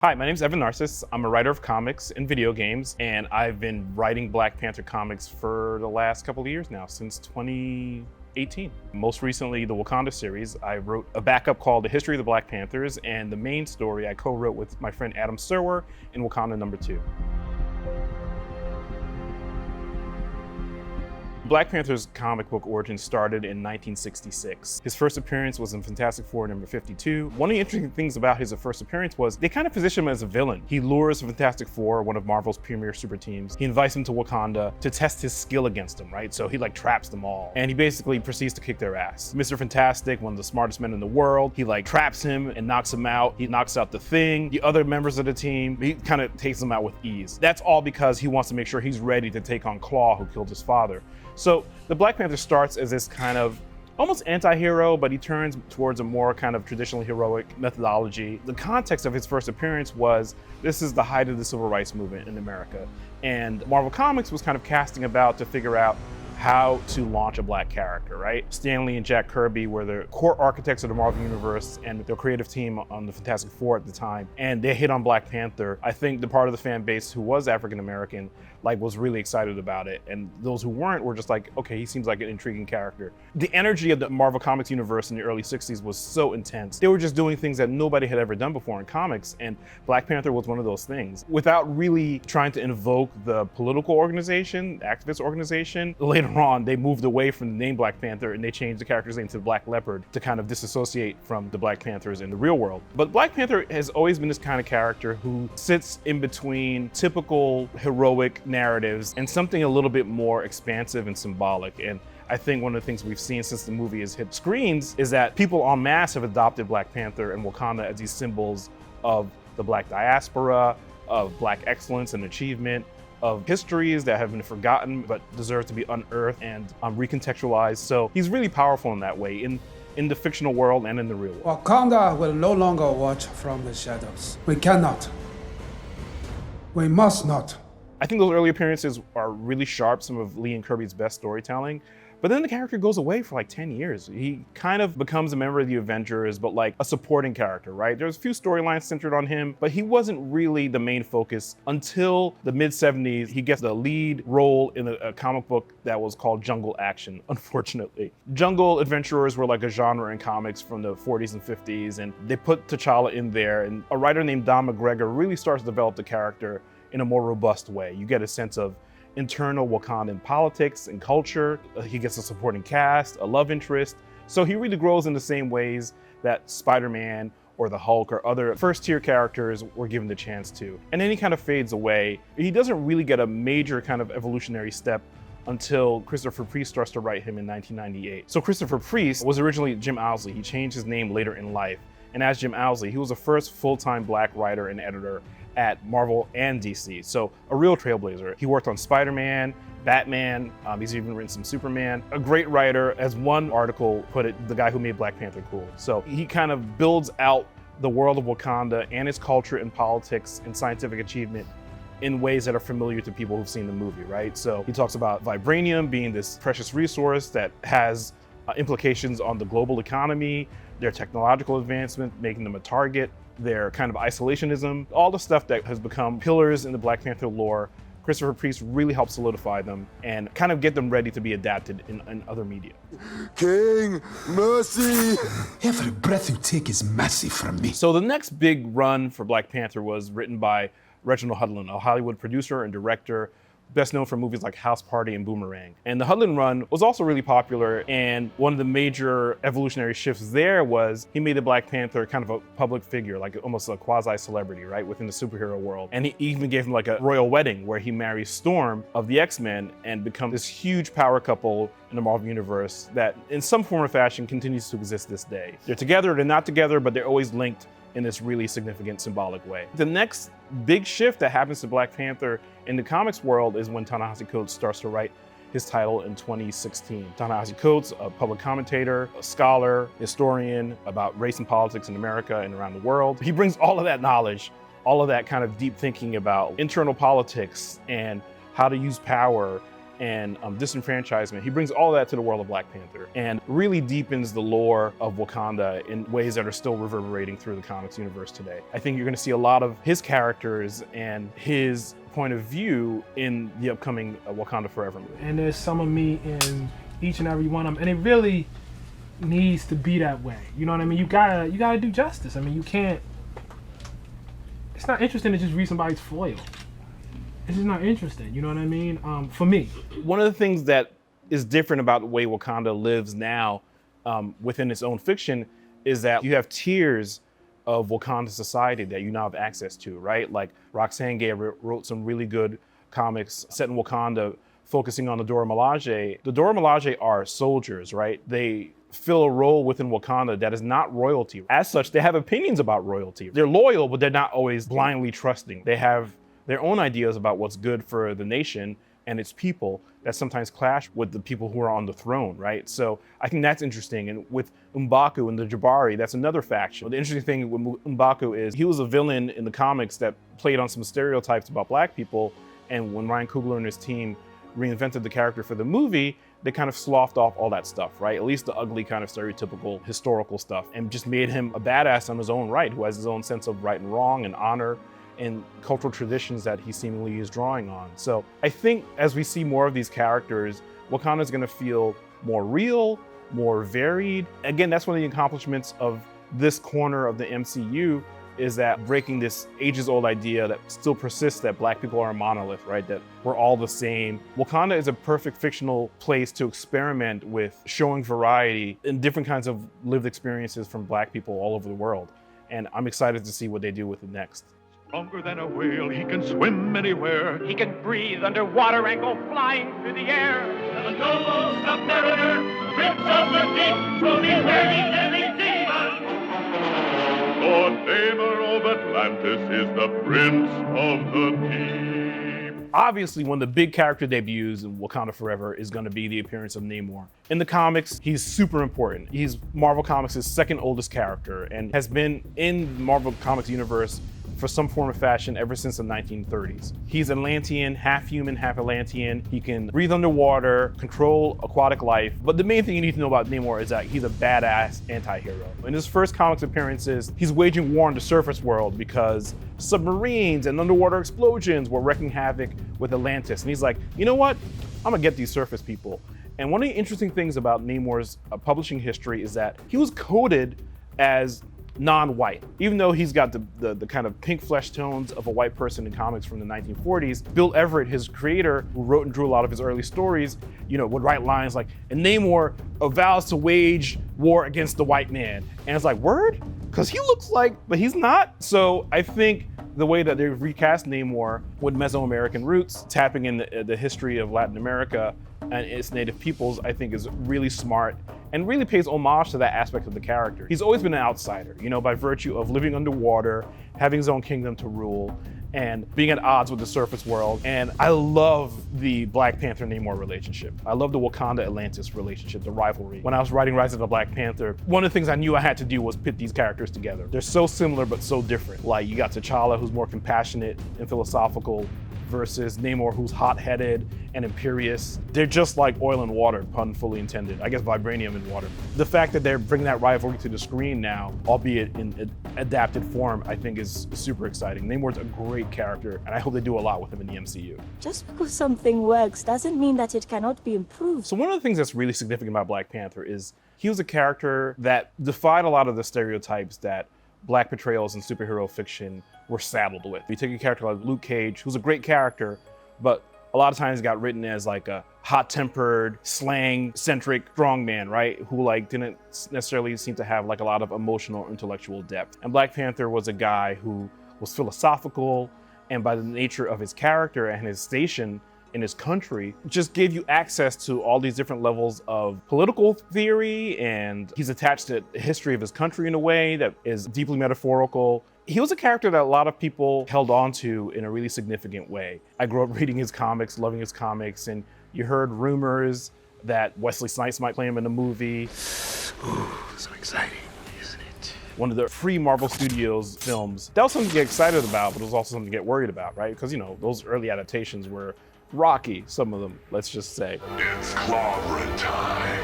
Hi, my name is Evan Narcisse. I'm a writer of comics and video games, and I've been writing Black Panther comics for the last couple of years now, since 2018. Most recently, the Wakanda series. I wrote a backup called The History of the Black Panthers, and the main story I co-wrote with my friend Adam Serwer in Wakanda #2. Black Panther's comic book origin started in 1966. His first appearance was in Fantastic Four #52. One of the interesting things about his first appearance was they kind of position him as a villain. He lures the Fantastic Four, one of Marvel's premier super teams. He invites them to Wakanda to test his skill against them, right? So he traps them all. And he basically proceeds to kick their ass. Mr. Fantastic, one of the smartest men in the world, he traps him and knocks him out. He knocks out the Thing, the other members of the team. He kind of takes them out with ease. That's all because he wants to make sure he's ready to take on Claw, who killed his father. So the Black Panther starts as this kind of almost anti-hero, but he turns towards a more kind of traditional heroic methodology. The context of his first appearance was, this is the height of the civil rights movement in America. And Marvel Comics was kind of casting about to figure out how to launch a black character, right? Stan Lee and Jack Kirby were the core architects of the Marvel Universe and their creative team on the Fantastic Four at the time. And they hit on Black Panther. I think the part of the fan base who was African-American was really excited about it. And those who weren't were just like, okay, he seems like an intriguing character. The energy of the Marvel Comics universe in the early 60s was so intense. They were just doing things that nobody had ever done before in comics. And Black Panther was one of those things. Without really trying to invoke the political organization, activist organization, later on, they moved away from the name Black Panther and they changed the character's name to Black Leopard to kind of disassociate from the Black Panthers in the real world. But Black Panther has always been this kind of character who sits in between typical heroic narratives and something a little bit more expansive and symbolic. And I think one of the things we've seen since the movie has hit screens is that people en masse have adopted Black Panther and Wakanda as these symbols of the Black diaspora, of Black excellence and achievement, of histories that have been forgotten but deserve to be unearthed and recontextualized. So he's really powerful in that way, in the fictional world and in the real world. Wakanda will no longer watch from the shadows. We cannot. We must not. I think those early appearances are really sharp, some of Lee and Kirby's best storytelling. But then the character goes away for 10 years. He kind of becomes a member of the Avengers, but a supporting character, right? There's a few storylines centered on him, but he wasn't really the main focus until the mid-70s. He gets the lead role in a comic book that was called Jungle Action, unfortunately. Jungle adventurers were a genre in comics from the 40s and 50s, and they put T'Challa in there, and a writer named Don McGregor really starts to develop the character in a more robust way. You get a sense of internal Wakandan politics and culture. He gets a supporting cast, a love interest. So he really grows in the same ways that Spider-Man or the Hulk or other first-tier characters were given the chance to. And then he kind of fades away. He doesn't really get a major kind of evolutionary step until Christopher Priest starts to write him in 1998. So Christopher Priest was originally Jim Owsley. He changed his name later in life. And as Jim Owsley, he was the first full-time Black writer and editor at Marvel and DC. So a real trailblazer. He worked on Spider-Man, Batman, he's even written some Superman. A great writer, as one article put it, the guy who made Black Panther cool. So he kind of builds out the world of Wakanda and its culture and politics and scientific achievement in ways that are familiar to people who've seen the movie, right? So he talks about vibranium being this precious resource that has implications on the global economy, their technological advancement, making them a target, their kind of isolationism, all the stuff that has become pillars in the Black Panther lore. Christopher Priest really helped solidify them and kind of get them ready to be adapted in other media. King, mercy! Every breath you take is mercy from me. So the next big run for Black Panther was written by Reginald Hudlin, a Hollywood producer and director, best known for movies like House Party and Boomerang. And the Hudlin Run was also really popular, and one of the major evolutionary shifts there was he made the Black Panther kind of a public figure, almost a quasi-celebrity, right, within the superhero world. And he even gave him a royal wedding where he marries Storm of the X-Men and becomes this huge power couple in the Marvel Universe that in some form or fashion continues to exist this day. They're together, they're not together, but they're always linked in this really significant symbolic way. The next big shift that happens to Black Panther in the comics world is when Ta-Nehisi Coates starts to write his title in 2016. Ta-Nehisi Coates, a public commentator, a scholar, historian about race and politics in America and around the world. He brings all of that knowledge, all of that kind of deep thinking about internal politics and how to use power and disenfranchisement. He brings all that to the world of Black Panther and really deepens the lore of Wakanda in ways that are still reverberating through the comics universe today. I think you're going to see a lot of his characters and his point of view in the upcoming Wakanda Forever movie. And there's some of me in each and every one of them, and it really needs to be that way. You know what I mean? You gotta do justice. I mean, you can't. It's not interesting to just read somebody's foil. It's just not interesting. You know what I mean? For me, one of the things that is different about the way Wakanda lives now within its own fiction is that you have tiers of Wakanda society that you now have access to, right? Like Roxane Gay wrote some really good comics set in Wakanda focusing on the Dora Milaje. The Dora Milaje are soldiers, right? They fill a role within Wakanda that is not royalty. As such, they have opinions about royalty. They're loyal, but they're not always blindly trusting. They have their own ideas about what's good for the nation and its people that sometimes clash with the people who are on the throne, right? So I think that's interesting. And with M'Baku and the Jabari, that's another faction. The interesting thing with M'Baku is he was a villain in the comics that played on some stereotypes about Black people. And when Ryan Coogler and his team reinvented the character for the movie, they kind of sloughed off all that stuff, right? At least the ugly kind of stereotypical historical stuff, and just made him a badass on his own right, who has his own sense of right and wrong and honor and cultural traditions that he seemingly is drawing on. So I think as we see more of these characters, Wakanda is gonna feel more real, more varied. Again, that's one of the accomplishments of this corner of the MCU, is that breaking this ages-old idea that still persists that Black people are a monolith, right? That we're all the same. Wakanda is a perfect fictional place to experiment with showing variety in different kinds of lived experiences from Black people all over the world. And I'm excited to see what they do with it next. Stronger than a whale, he can swim anywhere. He can breathe underwater and go flying through the air. The noble submariner, prince of the deep, will be ready any demon. Lord Neymar of Atlantis is the prince of the deep. Obviously, one of the big character debuts in Wakanda Forever is going to be the appearance of Neymar. In the comics, he's super important. He's Marvel Comics' second oldest character and has been in the Marvel Comics universe for some form of fashion ever since the 1930s. He's Atlantean, half human, half Atlantean. He can breathe underwater, control aquatic life. But the main thing you need to know about Neymar is that he's a badass anti-hero. In his first comics appearances, he's waging war on the surface world because submarines and underwater explosions were wreaking havoc with Atlantis. And he's like, you know what? I'm gonna get these surface people. And one of the interesting things about Neymar's publishing history is that he was coded as non-white, even though he's got the kind of pink flesh tones of a white person in comics from the 1940s. Bill Everett, his creator, who wrote and drew a lot of his early stories, would write lines like, and Namor vows to wage war against the white man. And it's like, word? Because he looks like, but he's not. So I think the way that they've recast Namor with Mesoamerican roots, tapping in the history of Latin America and its native peoples, I think is really smart and really pays homage to that aspect of the character. He's always been an outsider, by virtue of living underwater, having his own kingdom to rule, and being at odds with the surface world. And I love the Black Panther Namor relationship. I love the Wakanda Atlantis relationship, the rivalry. When I was writing Rise of the Black Panther, one of the things I knew I had to do was pit these characters together. They're so similar but so different. Like you got T'Challa, who's more compassionate and philosophical, versus Namor, who's hot-headed and imperious. They're just like oil and water, pun fully intended. I guess vibranium and water. The fact that they're bringing that rivalry to the screen now, albeit in adapted form, I think is super exciting. Namor's a great character, and I hope they do a lot with him in the MCU. Just because something works doesn't mean that it cannot be improved. So one of the things that's really significant about Black Panther is he was a character that defied a lot of the stereotypes that Black portrayals in superhero fiction were saddled with. You take a character like Luke Cage, who's a great character, but a lot of times got written as like a hot-tempered, slang-centric strongman, right? Who didn't necessarily seem to have like a lot of emotional or intellectual depth. And Black Panther was a guy who was philosophical, and by the nature of his character and his station in his country, just gave you access to all these different levels of political theory, and he's attached to the history of his country in a way that is deeply metaphorical. He was a character that a lot of people held on to in a really significant way. I grew up reading his comics, loving his comics, and you heard rumors that Wesley Snipes might play him in a movie. Ooh, so exciting, isn't it? One of the free Marvel Studios films. That was something to get excited about, but it was also something to get worried about, right? Because, those early adaptations were rocky, some of them, let's just say. It's clobbering time.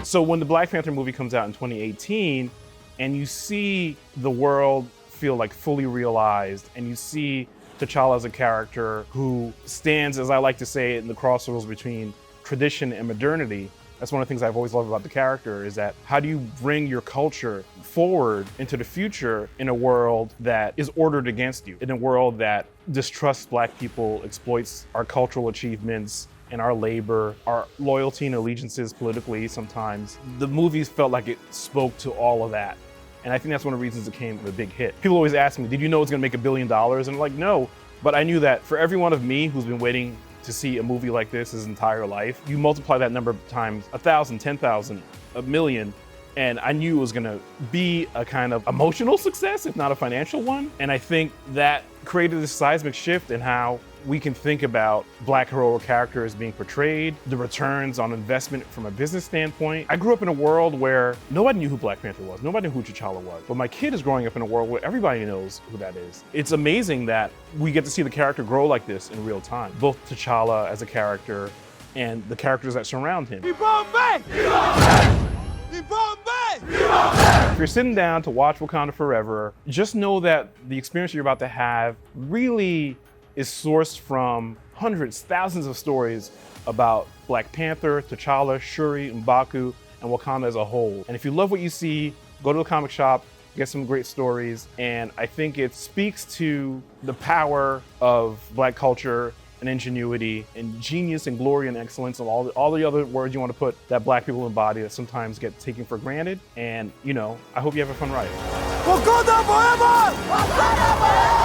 So when the Black Panther movie comes out in 2018, and you see the world feel like fully realized, and you see T'Challa as a character who stands, as I like to say, in the crossroads between tradition and modernity. That's one of the things I've always loved about the character, is that how do you bring your culture forward into the future in a world that is ordered against you, in a world that distrusts Black people, exploits our cultural achievements and our labor, our loyalty and allegiances politically sometimes. The movies felt like it spoke to all of that. And I think that's one of the reasons it came a big hit. People always ask me, did you know it's gonna make $1 billion? And I'm like, no, but I knew that for every one of me who's been waiting to see a movie like this his entire life, you multiply that number times 1,000, 10,000, 1,000,000, and I knew it was gonna be a kind of emotional success, if not a financial one. And I think that created this seismic shift in how we can think about Black heroic characters being portrayed, the returns on investment from a business standpoint. I grew up in a world where nobody knew who Black Panther was, nobody knew who T'Challa was, but my kid is growing up in a world where everybody knows who that is. It's amazing that we get to see the character grow like this in real time, both T'Challa as a character and the characters that surround him. If you're sitting down to watch Wakanda Forever, just know that the experience you're about to have really is sourced from hundreds, thousands of stories about Black Panther, T'Challa, Shuri, M'Baku, and Wakanda as a whole. And if you love what you see, go to the comic shop, get some great stories, and I think it speaks to the power of Black culture and ingenuity and genius and glory and excellence and all the other words you want to put that Black people embody that sometimes get taken for granted. And, you know, I hope you have a fun ride. Wakanda forever! Wakanda forever!